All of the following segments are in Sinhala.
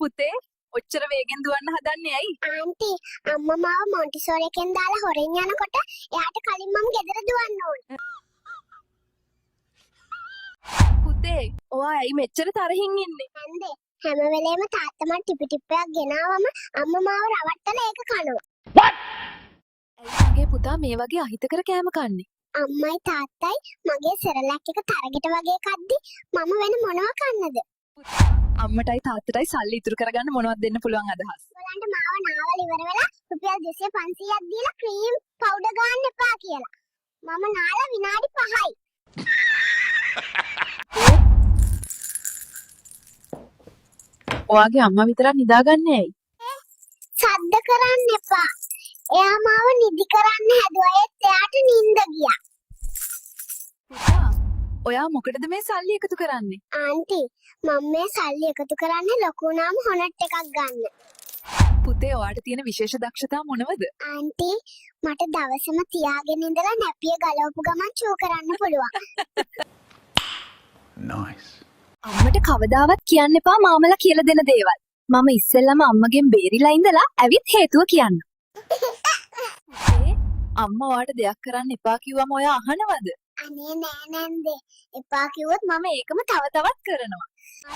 පුතේ ඔච්චර වේගෙන් දුවන්න හදන්නේ ඇයි? ආන්ටි අම්මා මාව මොන්ටිසෝරි එකෙන් දාලා හොරෙන් යනකොට එයාට කලින් මම ගෙදර දුවන්න ඕනේ. පුතේ ඔයා ඇයි මෙච්චර තරහින් ඉන්නේ? හන්දේ හැම වෙලේම තාත්තා මට ටිපි ටිප්පයක් ගෙනාවම අම්මා මාව රවට්ටලා ඒක කනවා. ඇයි මගේ පුතා මේ වගේ අහිතකර කෑම කන්නේ? අම්මයි තාත්තයි මගේ සෙරලැක් එක තරගෙට වගේ කද්දි මම වෙන මොනවා කන්නද? අම්මටයි තාත්තටයි සල්ලි ඉතුරු කරගන්න මොනවද දෙන්න පුළුවන් අදහස්? ඔයාලන්ට මාව නාවල ඉවර වෙලා රුපියල් 200 500ක් දීලා ක්‍රීම් පවුඩර් ගන්න එපා කියලා. මම නාලා විනාඩි 5යි. ඔයාගේ අම්මා විතරක් නිදාගන්නේ ඇයි? සද්ද කරන්න එපා. එයා මාව නිදි කරන්න හැදුවා. ඒත් එයාට නිින්ද ගියා. පුතා ඔයා මොකටද මේ සල්ලි එකතු කරන්නේ? ආන්ටි මම මේ සල්ලි එකතු කරන්නේ ලොකු වුණාම හොනට් එකක් ගන්න. පුතේ ඔයාට තියෙන විශේෂ දක්ෂතා මොනවද? ආන්ටි මට දවසම තියාගෙන ඉඳලා නැපිය ගලවපු ගමන් චූ කරන්න පුළුවන්. Nice. අම්මට කවදාවත් කියන්න එපා මාමලා කියලා දෙන දේවල්. මම ඉස්සෙල්ලම අම්මගෙන් බේරිලා ඉඳලා ඇවිත් හේතුව කියන්න. පුතේ අම්මා ඔයාට දෙයක් කරන්න එපා කිව්වම ඔයා අහනවද? අනේ නෑ නන්දේ. එපා කිව්වොත් මම ඒකම තව තවත් කරනවා.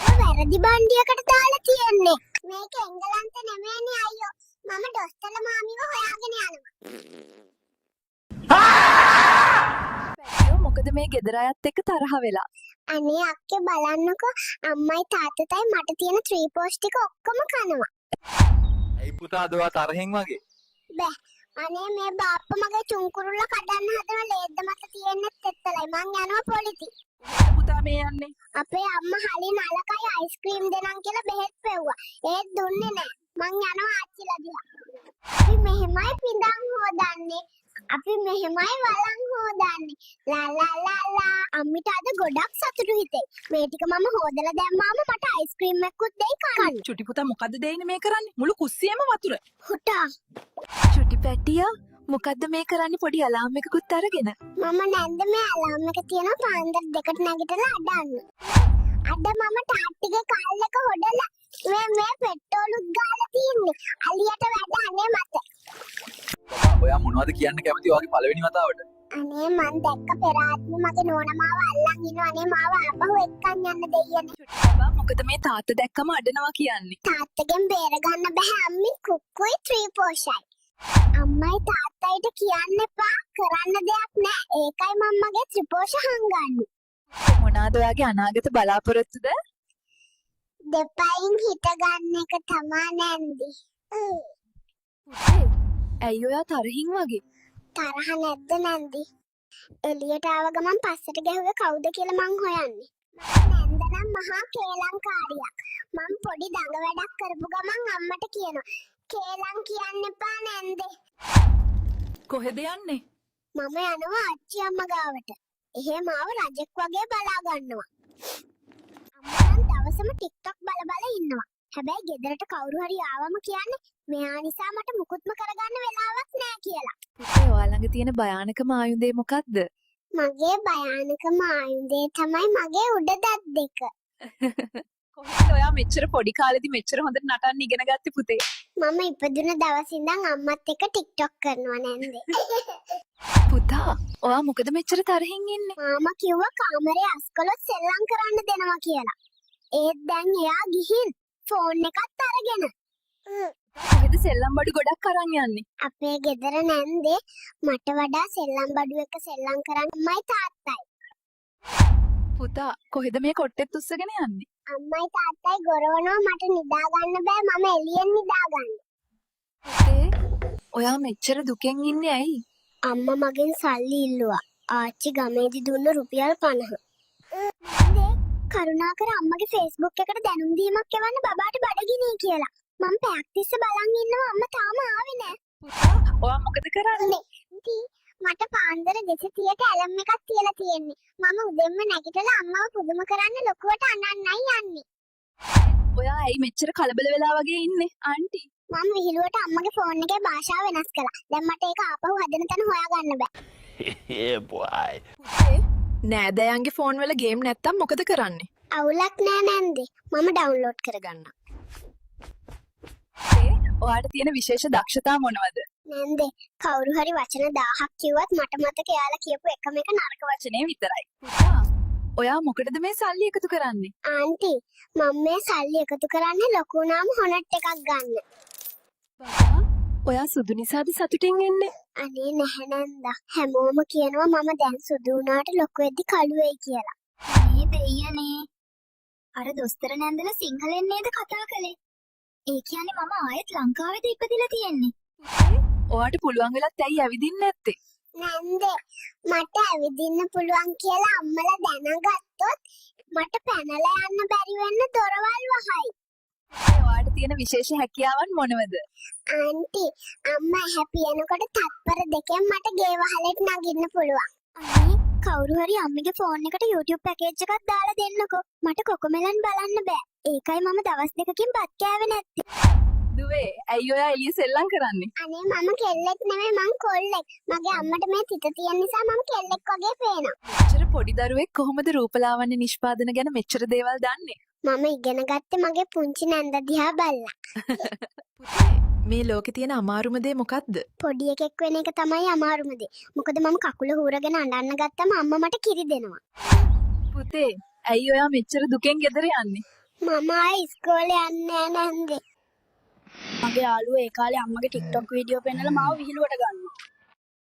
අර වැරදි බණ්ඩියකට දාලා තියෙන්නේ. මේක එංගලන්ත නෙමෙයිනේ අයියෝ. මම ඩොස්තරල මාමිව හොයාගෙන යනවා. පැටියෝ මොකද මේ ගෙදර අයත් එක්ක තරහ වෙලා? අනේ අක්කේ බලන්නකෝ අම්මයි තාත්තයි මට තියෙන 3 පෝස්ට් ටික ඔක්කොම කනවා. ඇයි පුතා අදවා තරහෙන් වගේ? බෑ. අනේ මේ බාප්පා මගේ චුංකුරුල්ල කඩන්න හදන ලේද්ද මත තියෙන්නත් එත්තලයි මං යනවා පොලිති. පුතා මේ යන්නේ. අපේ අම්මා හලින් අලකයි අයිස්ක්‍රීම් දෙනම් කියලා බෙහෙත් පෙව්වා. ඒත් දුන්නේ නෑ. මං යනවා ආච්චිලා දිහා. අපි මෙහෙමයි පිඳන් හොදන්නේ. අපි මෙහෙමයි වලන් හොදන්නේ. ලා ලා ලා ලා. අම්මිට අද ගොඩක් සතුටු හිතේ. මේ ටික මම හොදලා දැම්මාම මට අයිස්ක්‍රීම් එකකුත් දෙයි කන්න. චුටි පුතා මොකද්ද දෙයිනේ මේ කරන්නේ? මුළු කුස්සියම වතුර. හුටා. චුටි පැටියා මොකද්ද මේ කරන්නේ පොඩි අලාම් එකකුත් අරගෙන? මම නැන්ද මේ අලාම් එක තියෙනවා පාන්දර 2ට නැගිටලා අඩන්න. අද මම තාත්තිගේ කාල් එක හොදලා මේ පෙට්‍රෝලුත් ගාලා තියන්නේ. අලියට වැඩ අනේ මත. ඔයා මොනවද කියන්න කැමති ඔයාගේ පළවෙනි වතාවට? අනේ මං දැක්ක පෙර ආත්මෙ මගේ නෝනා මාව අල්ලන් ඉන්නවනේ මාව ආපහු එක්කන් යන්න දෙයියනේ. චුටි බබා මොකද මේ තාත්තා දැක්කම අඬනවා කියන්නේ? තාත්තගෙන් බේර ගන්න බෑ අම්මි කුක්කුයි 3 පෝෂයි. අම්මයි තාත්තයිට කියන්න එපා කරන්න දෙයක් නෑ. ඒකයි මම්මගේ ත්‍රිපෝෂ හංගන්නේ. මොනවාද ඔයාගේ අනාගත බලාපොරොත්තුද? දෙපයින් හිට ගන්න එක තමා නැන්දි. පුතේ ඇයි ඔයා තරහින් වගේ? තරහ නැද්ද නැන්දි? එළියට ආව ගමන් පස්සට ගැහුවේ කවුද කියලා මං හොයන්නේ. නැන්ද නම් මහා කේලංකාරියක්. මං පොඩි දඟ වැඩක් කරපු ගමන් අම්මට කියනවා කේලම් කියන්න එපා නැන්දේ. කොහෙද යන්නේ? මම යනවා අච්චි අම්මා ගාවට. එහෙම ආව රජෙක් වගේ බලා ගන්නවා. අම්මා නම් දවසම TikTok බල බල ඉන්නවා. හැබැයි ගෙදරට කවුරු හරි ආවම කියන්නේ මෙයා නිසා මට මුකුත්ම කරගන්න වෙලාවක් නෑ කියලා. පුතේ ඔයා ළඟ තියෙන භයානකම ආයුධය මොකක්ද? මගේ භයානකම ආයුධය තමයි මගේ උඩ දත් දෙක. කොහොමද ඔයා මෙච්චර පොඩි කාලේදී මෙච්චර හොඳට නටන්න ඉගෙන ගත්තේ පුතේ? මම ඉපදුන දවස් ඉඳන් අම්මත් එක්ක TikTok කරනවා නැන්දේ. පුතා ඔයා මොකද මෙච්චර තරහින් ඉන්නේ? මාමා කිව්වා කාමරේ අස්කොලොත් සෙල්ලම් කරන්න දෙනවා කියලා. ඒත් දැන් එයා ගිහින් ෆෝන් එකත් අරගෙන. කොහෙද සෙල්ලම් බඩු ගොඩක් අරන් යන්නේ? අපේ ගෙදර නැන්දේ මට වඩා සෙල්ලම් බඩු එක සෙල්ලම් කරන්නමයි තාත්තයි. පුතා කොහෙද මේ කොට්ටෙත් උස්සගෙන යන්නේ? අම්මයි තාත්තයි ගොරවනවා මට නිදා ගන්න බෑ මම එළියෙන් නිදා ගන්න. පුතේ ඔයා මෙච්චර දුකෙන් ඉන්නේ ඇයි? අම්මා මගෙන් සල්ලි ඉල්ලුවා. ආච්චි ගමේදී දුන්න රුපියල් 50. නැන්දේ කරුණාකර අම්මගේ Facebook එකට දැනුම් දීමක් එවන්න බබාට බඩගිනී කියලා. මම පැයක් තිස්සේ බලන් ඉන්නවා අම්මා තාම ආවේ නෑ. පුතා ඔයා මොකද කරන්නේ? මට පාන්දර 230ට ඇලම් එකක් තියලා තියෙන්නේ. මම උදෙන්ම නැගිටලා අම්මව පුදුම කරන්න ලොකුවට අනන්නයි යන්නේ. ඔයා ඇයි මෙච්චර කලබල වෙලා වගේ ඉන්නේ? ආන්ටි මම විහිළුවට අම්මගේ ෆෝන් එකේ භාෂාව වෙනස් කළා. දැන් මට ඒක ආපහු හදන තැන හොයාගන්න බෑ. Yeah boy. පුතේ නෑදෑයන්ගේ ෆෝන් වල ගේම් නැත්තම් මොකද කරන්නේ? අවුලක් නෑ නැන්දේ. මම ඩවුන්ලෝඩ් කරගන්නම්. ඔයාට තියෙන විශේෂ දක්ෂතා මොනවද? නැන්දේ කවුරු හරි වචන 1000ක් කිව්වත් මට මතක එයාලා කියපු එකම එක නරක වචන. වචනේ විතරයි. පුතා, ඔයා මොකටද මේ සල්ලි එකතු කරන්නේ? ආන්ටි මම මේ සල්ලි එකතු කරන්නේ ලොකු වුණාම හොනට් එකක් ගන්න. බබා, ඔයා සුදු නිසාද සතුටින් ඉන්නේ? අනේ නැහැ නන්දා. හැමෝම කියනවා මම දැන් සුදු වුණාට ලොකු වෙද්දි කළු වෙයි කියලා. මේ දෙයියනේ. අර දොස්තර නැන්දලා සිංහලෙන් නේද කතා කළේ? ඒ කියන්නේ මම ආයෙත් ලංකාවේද ඉපදිලා තියෙන්නේ. ඔයාට පුළුවන් වෙලත් ඇයි ඇවිදින්නේ නැත්තේ? නැන්දේ මට ඇවිදින්න පුළුවන් කියලා අම්මලා දැනගත්තොත් මට පැනලා යන්න බැරි වෙන්න දොරවල් වහයි. ඔයාට තියෙන විශේෂ හැකියාවන් මොනවද? ආන්ටි අම්මා හැපියනකොට තත්පර දෙකෙන් මට ගේ වහලෙට නගින්න පුළුවන්. අනේ කවුරු හරි අම්මගේ ෆෝන් එකට YouTube පැකේජ් එකක් දාලා දෙන්නකෝ. මට කොකොමෙලන් බලන්න බෑ. ඒකයි මම දවස් දෙකකින් බත් කෑවේ නැත්තේ. දුවේ, ඇයි ඔයා එළිය සෙල්ලම් කරන්නේ? අනේ මම කෙල්ලෙක් නෙමෙයි මං කොල්ලෙක්. මගේ අම්මට මේ තිත තියෙන නිසා මම කෙල්ලෙක් වගේ පේනවා. මෙච්චර පොඩි දරුවෙක් කොහොමද රූපලාවන්‍ය නිෂ්පාදන ගැන මෙච්චර දේවල් දන්නේ? මම ඉගෙන ගත්තේ මගේ පුංචි නැන්ද දිහා බලලා. පුතේ, මේ ලෝකේ තියෙන අමාරුම දේ මොකද්ද? පොඩි එකෙක් වෙන එක තමයි අමාරුම දේ. මොකද මම කකුල හූරගෙන අඬන්න ගත්තම අම්මා මට කිරි දෙනවා. පුතේ, ඇයි ඔයා මෙච්චර දුකෙන් ගෙදර යන්නේ? මම ආයේ ඉස්කෝලේ යන්නේ නැන්දේ. මගේ යාළුවෝ ඒ කාලේ අම්මගේ TikTok වීඩියෝ පෙන්නලා මාව විහිළුවට ගන්නවා.